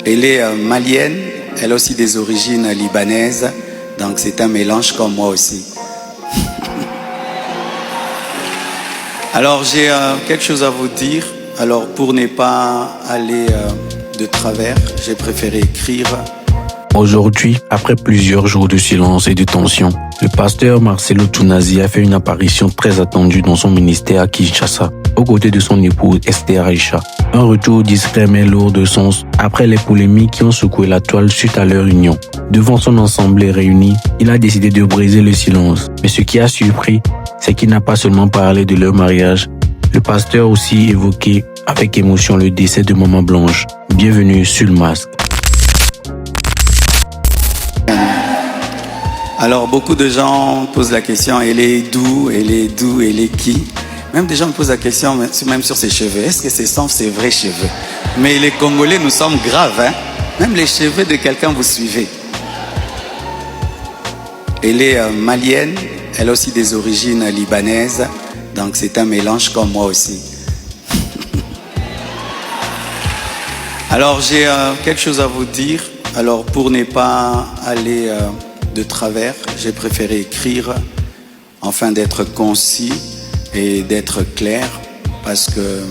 Elle est malienne, elle a aussi des origines libanaises, donc c'est un mélange comme moi aussi. Alors j'ai quelque chose à vous dire. Alors pour ne pas aller de travers, j'ai préféré écrire. Aujourd'hui, après plusieurs jours de silence et de tension, le pasteur Marcelo Tounazi a fait une apparition très attendue dans son ministère à Kinshasa, aux côtés de son épouse Esther Aïcha. Un retour discret mais lourd de sens après les polémiques qui ont secoué la toile suite à leur union. Devant son assemblée réunie, il a décidé de briser le silence. Mais ce qui a surpris, c'est qu'il n'a pas seulement parlé de leur mariage. Le pasteur a aussi évoqué avec émotion le décès de Maman Blanche. Bienvenue sur le masque. Alors beaucoup de gens posent la question, elle est d'où, elle est qui? Même des gens me posent la question, même sur ses cheveux, est-ce que ce sont ses vrais cheveux? Mais les Congolais, nous sommes graves, hein? Même les cheveux de quelqu'un, vous suivez. Elle est malienne, elle a aussi des origines libanaises, donc c'est un mélange comme moi aussi. Alors j'ai quelque chose à vous dire. Alors pour ne pas aller de travers, j'ai préféré écrire afin d'être concis et d'être clair, parce que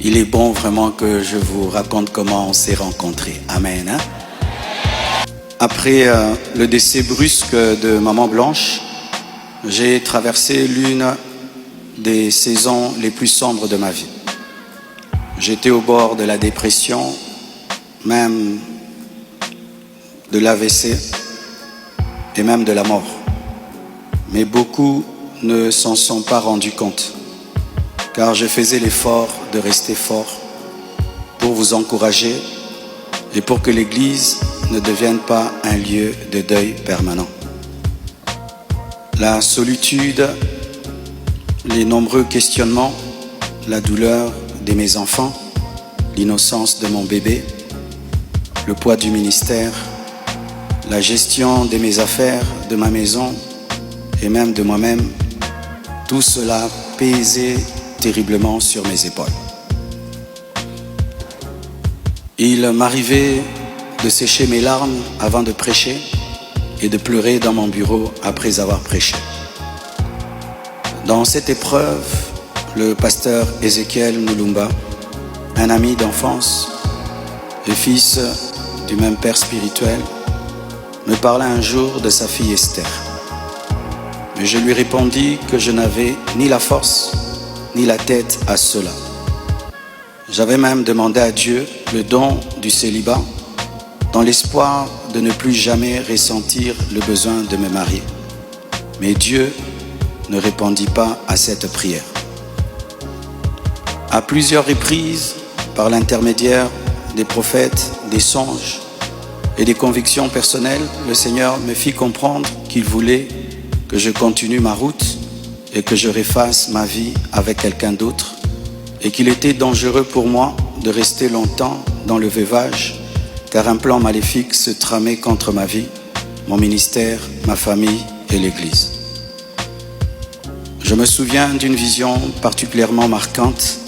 il est bon vraiment que je vous raconte comment on s'est rencontrés. Amen. Hein? Après le décès brusque de Maman Blanche, j'ai traversé l'une des saisons les plus sombres de ma vie. J'étais au bord de la dépression, même de l'AVC et même de la mort. Mais beaucoup ne s'en sont pas rendus compte, car je faisais l'effort de rester fort pour vous encourager et pour que l'Église ne devienne pas un lieu de deuil permanent. La solitude, les nombreux questionnements, la douleur de mes enfants, l'innocence de mon bébé, le poids du ministère, la gestion de mes affaires, de ma maison et même de moi-même, tout cela pesait terriblement sur mes épaules. Il m'arrivait de sécher mes larmes avant de prêcher et de pleurer dans mon bureau après avoir prêché. Dans cette épreuve, le pasteur Ézéchiel Moulumba, un ami d'enfance, le fils du même père spirituel, me parla un jour de sa fille Esther. Mais je lui répondis que je n'avais ni la force ni la tête à cela. J'avais même demandé à Dieu le don du célibat dans l'espoir de ne plus jamais ressentir le besoin de me marier. Mais Dieu ne répondit pas à cette prière. À plusieurs reprises, par l'intermédiaire des prophètes, des songes et des convictions personnelles, le Seigneur me fit comprendre qu'il voulait que je continue ma route et que je refasse ma vie avec quelqu'un d'autre, et qu'il était dangereux pour moi de rester longtemps dans le veuvage, car un plan maléfique se tramait contre ma vie, mon ministère, ma famille et l'Église. Je me souviens d'une vision particulièrement marquante.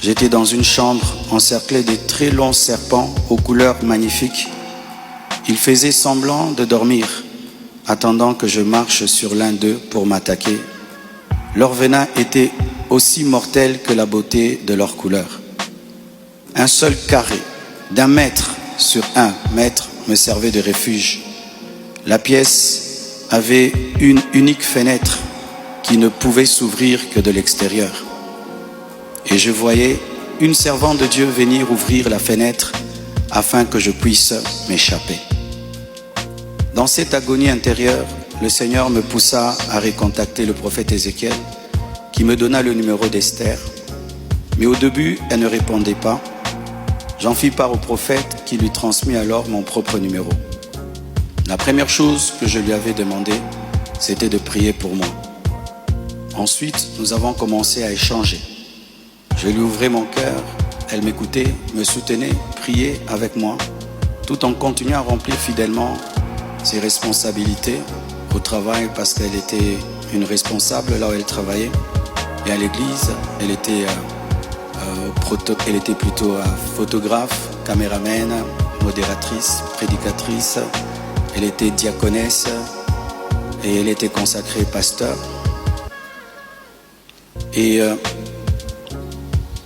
J'étais dans une chambre encerclée de très longs serpents aux couleurs magnifiques. Ils faisaient semblant de dormir, attendant que je marche sur l'un d'eux pour m'attaquer. Leur venin était aussi mortel que la beauté de leur couleur. Un seul carré d'1 mètre sur 1 mètre me servait de refuge. La pièce avait une unique fenêtre qui ne pouvait s'ouvrir que de l'extérieur. Et je voyais une servante de Dieu venir ouvrir la fenêtre afin que je puisse m'échapper. Dans cette agonie intérieure, le Seigneur me poussa à recontacter le prophète Ézéchiel, qui me donna le numéro d'Esther. Mais au début, elle ne répondait pas. J'en fis part au prophète qui lui transmit alors mon propre numéro. La première chose que je lui avais demandé, c'était de prier pour moi. Ensuite, nous avons commencé à échanger. Je lui ouvrais mon cœur, elle m'écoutait, me soutenait, priait avec moi, tout en continuant à remplir fidèlement ses responsabilités au travail, parce qu'elle était une responsable là où elle travaillait. Et à l'église, elle était plutôt photographe caméraman, modératrice, prédicatrice. Elle était diaconesse et elle était consacrée pasteur. Et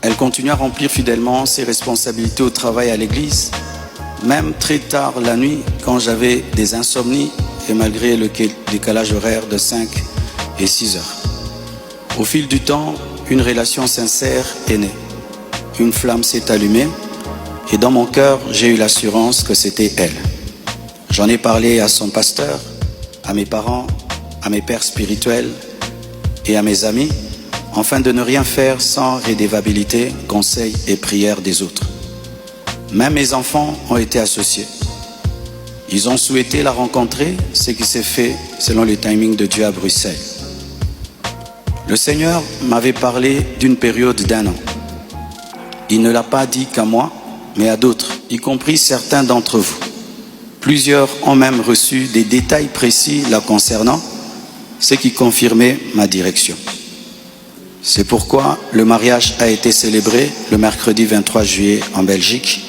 elle continue à remplir fidèlement ses responsabilités au travail à l'église, même très tard la nuit quand j'avais des insomnies et malgré le décalage horaire de 5 et 6 heures. Au fil du temps, une relation sincère est née. Une flamme s'est allumée et dans mon cœur, j'ai eu l'assurance que c'était elle. J'en ai parlé à son pasteur, à mes parents, à mes pères spirituels et à mes amis, afin de ne rien faire sans rédévabilité, conseil et prière des autres. Même mes enfants ont été associés. Ils ont souhaité la rencontrer, ce qui s'est fait selon le timing de Dieu à Bruxelles. Le Seigneur m'avait parlé d'une période d'1 an. Il ne l'a pas dit qu'à moi, mais à d'autres, y compris certains d'entre vous. Plusieurs ont même reçu des détails précis la concernant, ce qui confirmait ma direction. C'est pourquoi le mariage a été célébré le mercredi 23 juillet en Belgique.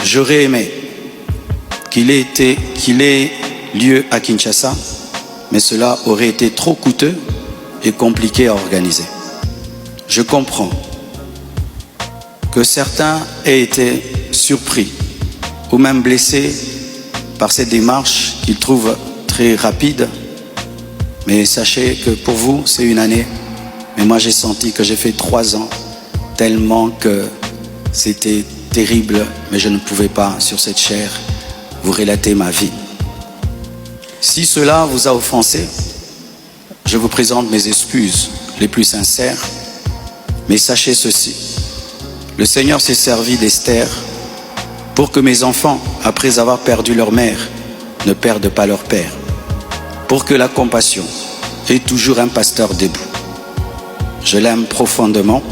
J'aurais aimé qu'il ait lieu à Kinshasa, mais cela aurait été trop coûteux et compliqué à organiser. Je comprends que certains aient été surpris ou même blessés par cette démarche qu'ils trouvent très rapide, mais sachez que pour vous, c'est une année. Mais moi, j'ai senti que j'ai fait 3 ans, tellement que c'était terrible, mais je ne pouvais pas, sur cette chair, vous relater ma vie. Si cela vous a offensé, je vous présente mes excuses les plus sincères, mais sachez ceci. Le Seigneur s'est servi d'Esther pour que mes enfants, après avoir perdu leur mère, ne perdent pas leur père. Pour que la compassion ait toujours un pasteur debout. Je l'aime profondément.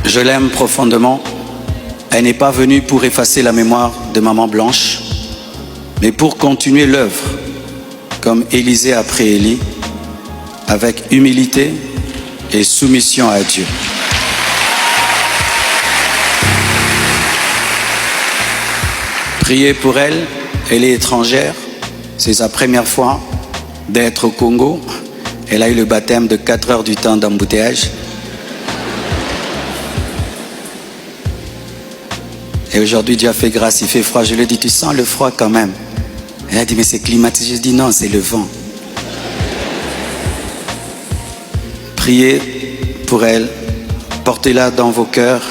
Je l'aime profondément. Elle n'est pas venue pour effacer la mémoire de Maman Blanche, mais pour continuer l'œuvre, comme Élisée après Élie, avec humilité et soumission à Dieu. Priez pour elle, elle est étrangère, c'est sa première fois d'être au Congo. Elle a eu le baptême de 4 heures du temps d'embouteillage. Et aujourd'hui, Dieu a fait grâce, il fait froid. Je lui ai dit, tu sens le froid quand même? Elle a dit, mais c'est climatisé. Je dis, non, c'est le vent. Priez pour elle, portez-la dans vos cœurs,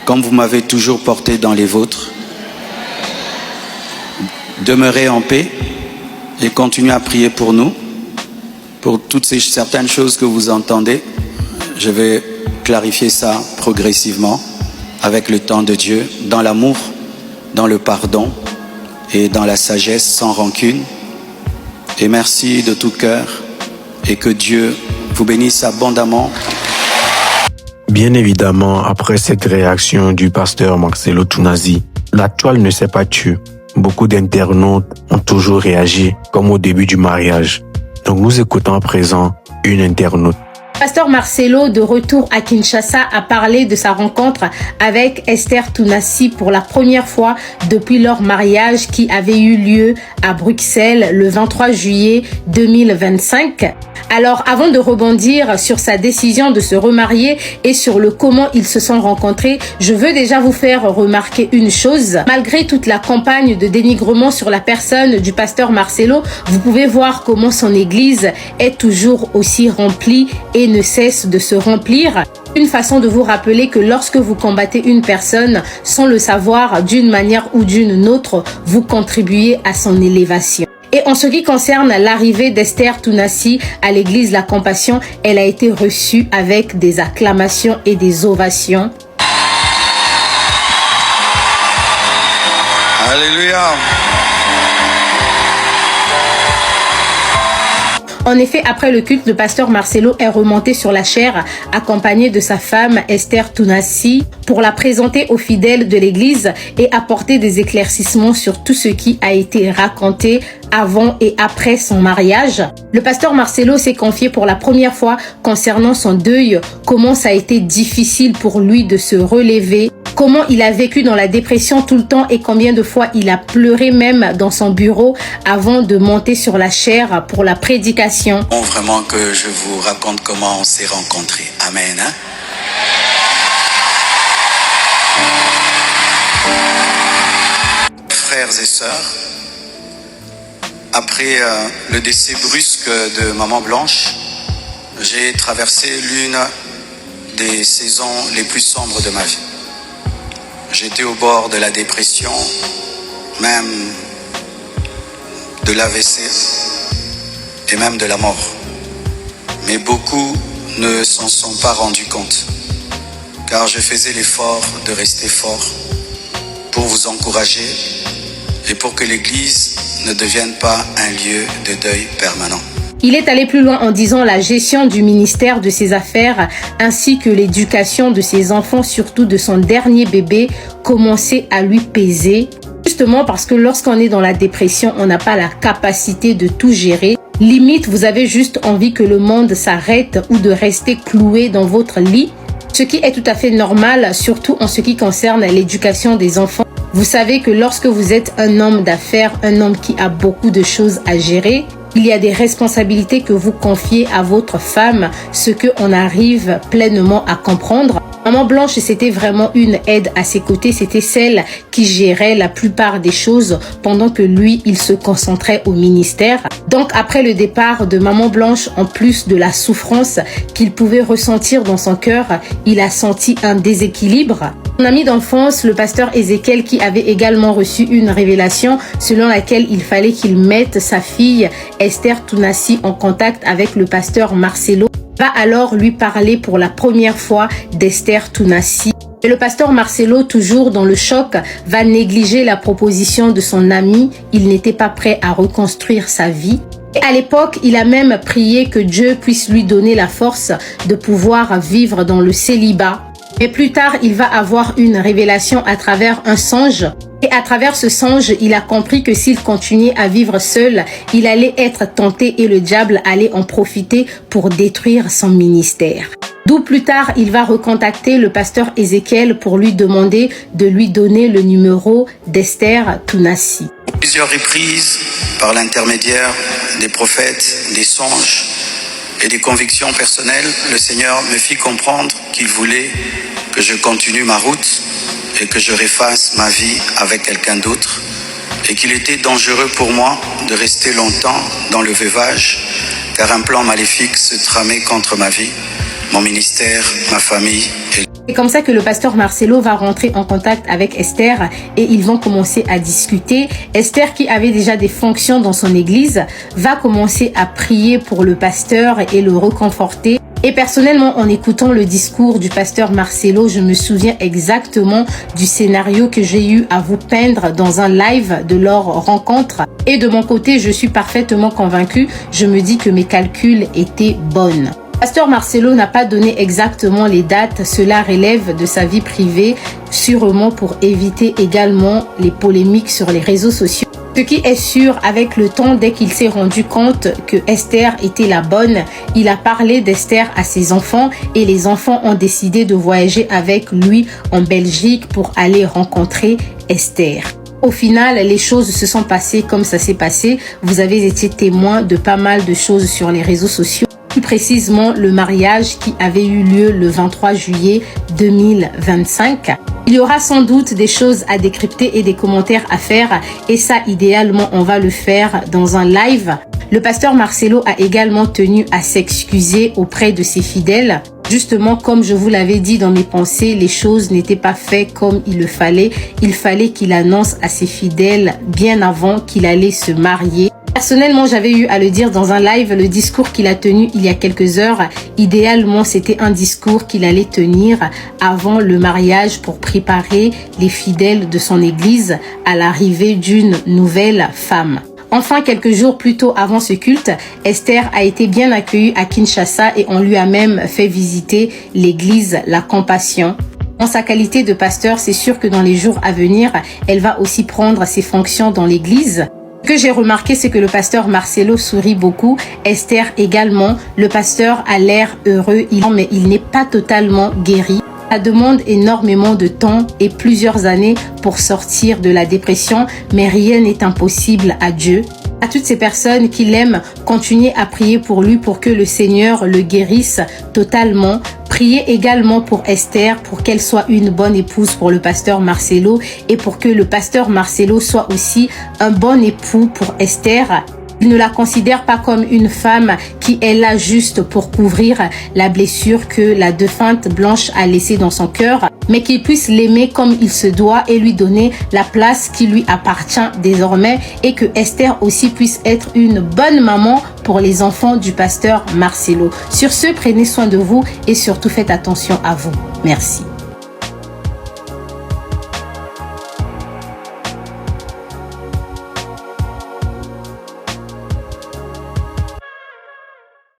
comme vous m'avez toujours porté dans les vôtres. Demeurez en paix et continuez à prier pour nous, pour toutes ces certaines choses que vous entendez. Je vais clarifier ça progressivement, avec le temps de Dieu, dans l'amour, dans le pardon et dans la sagesse sans rancune. Et merci de tout cœur et que Dieu vous bénisse abondamment. Bien évidemment, après cette réaction du pasteur Marcelo Tounazi, la toile ne s'est pas tue. Beaucoup d'internautes ont toujours réagi comme au début du mariage. Donc nous écoutons à présent une internaute. Pasteur Marcelo, de retour à Kinshasa, a parlé de sa rencontre avec Esther Tounazi pour la première fois depuis leur mariage qui avait eu lieu à Bruxelles le 23 juillet 2025. Alors, avant de rebondir sur sa décision de se remarier et sur le comment ils se sont rencontrés, je veux déjà vous faire remarquer une chose. Malgré toute la campagne de dénigrement sur la personne du pasteur Marcelo, vous pouvez voir comment son église est toujours aussi remplie et ne cesse de se remplir. Une façon de vous rappeler que lorsque vous combattez une personne sans le savoir, d'une manière ou d'une autre, vous contribuez à son élévation. Et en ce qui concerne l'arrivée d'Esther Tounazi à l'église La Compassion, elle a été reçue avec des acclamations et des ovations. Alléluia. En effet, après le culte, le pasteur Marcelo est remonté sur la chaire accompagné de sa femme Esther Tounassi pour la présenter aux fidèles de l'église et apporter des éclaircissements sur tout ce qui a été raconté avant et après son mariage. Le pasteur Marcelo s'est confié pour la première fois concernant son deuil, comment ça a été difficile pour lui de se relever, comment il a vécu dans la dépression tout le temps et combien de fois il a pleuré même dans son bureau avant de monter sur la chaire pour la prédication. Bon, vraiment que je vous raconte comment on s'est rencontrés. Amen. Hein? Frères et sœurs, après le décès brusque de Maman Blanche, j'ai traversé l'une des saisons les plus sombres de ma vie. J'étais au bord de la dépression, même de l'AVC et même de la mort. Mais beaucoup ne s'en sont pas rendus compte, car je faisais l'effort de rester fort pour vous encourager et pour que l'Église ne devienne pas un lieu de deuil permanent. Il est allé plus loin en disant la gestion du ministère de ses affaires ainsi que l'éducation de ses enfants, surtout de son dernier bébé, commençait à lui peser. Justement parce que lorsqu'on est dans la dépression, on n'a pas la capacité de tout gérer. Limite, vous avez juste envie que le monde s'arrête ou de rester cloué dans votre lit. Ce qui est tout à fait normal, surtout en ce qui concerne l'éducation des enfants. Vous savez que lorsque vous êtes un homme d'affaires, un homme qui a beaucoup de choses à gérer, il y a des responsabilités que vous confiez à votre femme, ce qu'on arrive pleinement à comprendre. Maman Blanche, c'était vraiment une aide à ses côtés. C'était celle qui gérait la plupart des choses pendant que lui, il se concentrait au ministère. Donc, après le départ de Maman Blanche, en plus de la souffrance qu'il pouvait ressentir dans son cœur, il a senti un déséquilibre. Son ami d'enfance, le pasteur Ézéchiel, qui avait également reçu une révélation selon laquelle il fallait qu'il mette sa fille Esther Tounassi en contact avec le pasteur Marcelo, va alors lui parler pour la première fois d'Esther Tounassi. Et le pasteur Marcelo, toujours dans le choc, va négliger la proposition de son ami. Il n'était pas prêt à reconstruire sa vie. Et à l'époque, il a même prié que Dieu puisse lui donner la force de pouvoir vivre dans le célibat. Mais plus tard, il va avoir une révélation à travers un songe. Et à travers ce songe, il a compris que s'il continuait à vivre seul, il allait être tenté et le diable allait en profiter pour détruire son ministère. D'où plus tard, il va recontacter le pasteur Ézéchiel pour lui demander de lui donner le numéro d'Esther Tounassi. Plusieurs reprises, par l'intermédiaire des prophètes, des songes et des convictions personnelles, le Seigneur me fit comprendre qu'il voulait que je continue ma route et que je refasse ma vie avec quelqu'un d'autre et qu'il était dangereux pour moi de rester longtemps dans le veuvage car un plan maléfique se tramait contre ma vie, mon ministère, ma famille. C'est comme ça que le pasteur Marcelo va rentrer en contact avec Esther et ils vont commencer à discuter. Esther, qui avait déjà des fonctions dans son église, va commencer à prier pour le pasteur et le réconforter. Et personnellement, en écoutant le discours du pasteur Marcelo, je me souviens exactement du scénario que j'ai eu à vous peindre dans un live de leur rencontre. Et de mon côté, je suis parfaitement convaincue. Je me dis que mes calculs étaient bons. Pasteur Marcelo n'a pas donné exactement les dates, cela relève de sa vie privée, sûrement pour éviter également les polémiques sur les réseaux sociaux. Ce qui est sûr, avec le temps, dès qu'il s'est rendu compte que Esther était la bonne, il a parlé d'Esther à ses enfants et les enfants ont décidé de voyager avec lui en Belgique pour aller rencontrer Esther. Au final, les choses se sont passées comme ça s'est passé. Vous avez été témoin de pas mal de choses sur les réseaux sociaux. Plus précisément, le mariage qui avait eu lieu le 23 juillet 2025. Il y aura sans doute des choses à décrypter et des commentaires à faire. Et ça, idéalement, on va le faire dans un live. Le pasteur Marcelo a également tenu à s'excuser auprès de ses fidèles. Justement, comme je vous l'avais dit dans mes pensées, les choses n'étaient pas faites comme il le fallait. Il fallait qu'il annonce à ses fidèles bien avant qu'il allait se marier. Personnellement, j'avais eu à le dire dans un live, le discours qu'il a tenu il y a quelques heures. Idéalement, c'était un discours qu'il allait tenir avant le mariage pour préparer les fidèles de son église à l'arrivée d'une nouvelle femme. Enfin, quelques jours plus tôt avant ce culte, Esther a été bien accueillie à Kinshasa et on lui a même fait visiter l'église La Compassion. En sa qualité de pasteur, c'est sûr que dans les jours à venir, elle va aussi prendre ses fonctions dans l'église. Ce que j'ai remarqué, c'est que le pasteur Marcelo sourit beaucoup, Esther également. Le pasteur a l'air heureux, mais il n'est pas totalement guéri. Ça demande énormément de temps et plusieurs années pour sortir de la dépression, mais rien n'est impossible à Dieu. À toutes ces personnes qui l'aiment, continuez à prier pour lui pour que le Seigneur le guérisse totalement. Priez également pour Esther, pour qu'elle soit une bonne épouse pour le pasteur Marcelo et pour que le pasteur Marcelo soit aussi un bon époux pour Esther. Il ne la considère pas comme une femme qui est là juste pour couvrir la blessure que la défunte Blanche a laissée dans son cœur, mais qu'il puisse l'aimer comme il se doit et lui donner la place qui lui appartient désormais et que Esther aussi puisse être une bonne maman pour les enfants du pasteur Marcelo. Sur ce, prenez soin de vous et surtout faites attention à vous. Merci.